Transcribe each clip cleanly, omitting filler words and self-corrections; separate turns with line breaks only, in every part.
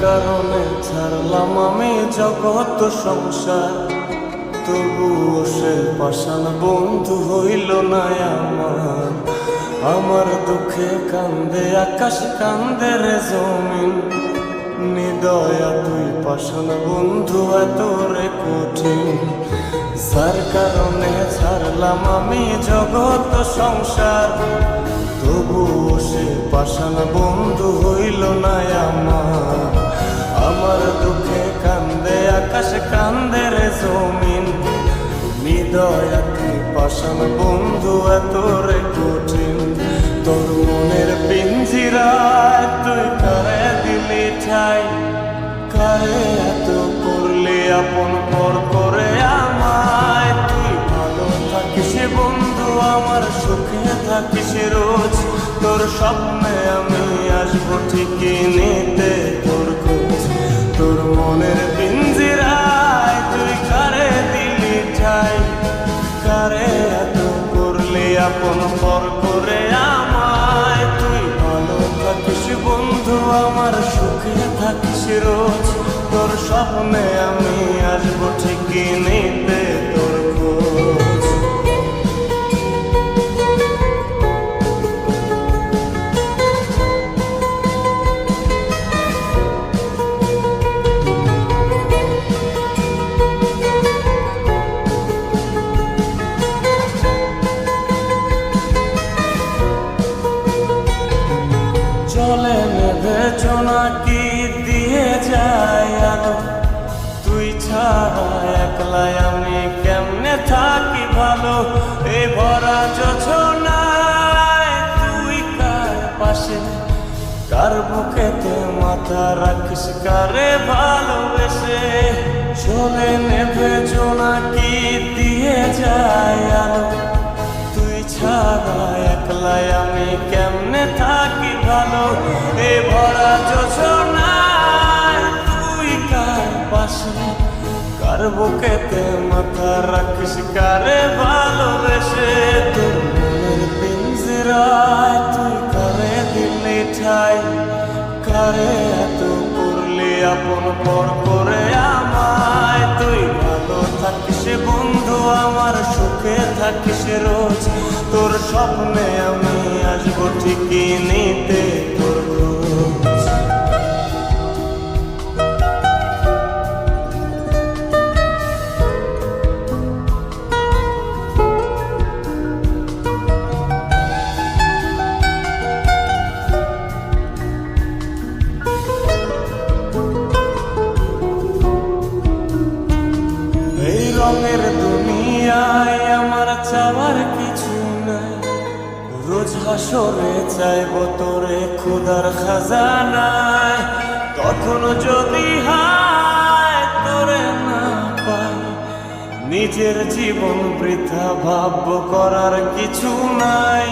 কারণে ছাড়লাম আমি জগৎ সংসার, তবুও সে পাষাণ বন্ধু হইল না আমার। আমার দুঃখে কান্দে আকাশ, কান্দে রে জমিন, নিদয়া তুই পাষাণ বন্ধু এত রে কঠিন। যার কারণে ছাড়লাম আমি জগৎ সংসার, তবুও সে পাষাণ বন্ধু হইল না আমার। আমার দুঃখে কান্দে আকাশ, কান্দে রে জমিন, নিদয়া তুই পাষাণ বন্ধু এত রে কঠিন। তোর মনের পিঞ্জিরায় তুই কারে দিলি ঠাই, কারে এত করলি আপন পর করে আমায়। তুই ভালো থাকিস বন্ধু আমার, সুখে থাকিস রোজ, তোর স্বপ্নে আমি আসবো ঠিকই নিতে তোর খোঁজ। তোর মনের পিঞ্জিরায় তুই কারে দিলি ঠাই, কারে এত করলি আপন পর করে আমায়। তুই ভালো থাকিস বন্ধু আমার, সুখে থাকিস রোজ, তোর স্বপ্নে আমি আসবো ঠিকই নিতে তোর খোঁজ। জলে নেভে জোনাকি দিয়ে যায় আলো, তুই ছাড়া একলাই আমি কেমনে থাকি ভালো। এই ভরা যোছনায় তুই কার পাশে, কার বুকেতে মাথা রাখিস, কারে ভালোবেসে। জলে নেভে জোনাকি দিয়ে যায় আলো, তুই ছাড়া একলাই আমি কেমনে থাকি ভালো। এ ভরা যোছনায় তুই কার পাশে, কার বুকেতে মাথা রাখিস, কারে ভালোবেসে। তোর মনের পিঞ্জিরায় তুই কারে দিলি ঠাই, কারে এত করলি আপন পর করে আমায়। তুই ভালো থাকিস বন্ধু আমার, সুখে থাকিস রোজ, তোর স্বপ্নে আমি আসবো ঠিকই নিতে তোর খোঁজ। এই রঙের দুনিয়ায় আমার চাওয়ার কিছু নাই, রোজ হাসরে চাইব তোরে ক্ষুধার খাজানায়। তখন যদি হায় তোরে না পাই, নিজের জীবন বৃথা ভাববো করার কিছু নাই।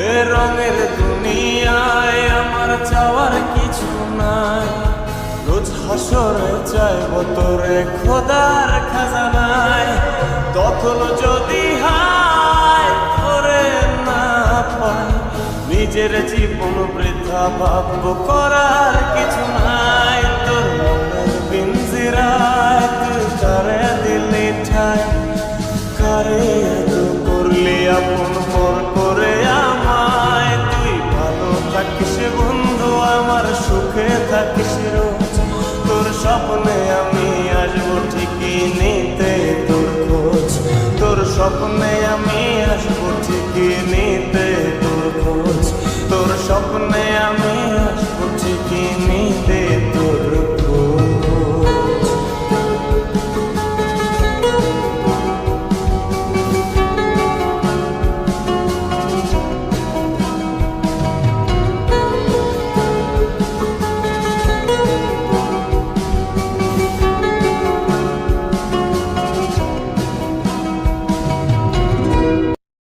এ রঙের দুনিয়ায় আমার চাওয়ার কিছু নাই, রোজ হাসরে চাইব তোরে খোদার খাজানায়। তখন যদি হায় তোরে না পাই, নিজের জীবন বৃথা ভাববো করার কিছু নাই। তোর মনের পিঞ্জিরায় তুই কারে দিলি ঠাই, কারে এত করলি আপন পর করে আমায়। তুই ভালো থাকিস বন্ধু আমার, সুখে থাকিস রোজ, তোর স্বপ্নে আমি আসবো ঠিকই নিতে তোর খোঁজ। তোর স্বপ্নে আমি আসবো ঠিকই নিতে তোর খোঁজ, তোর স্বপ্নে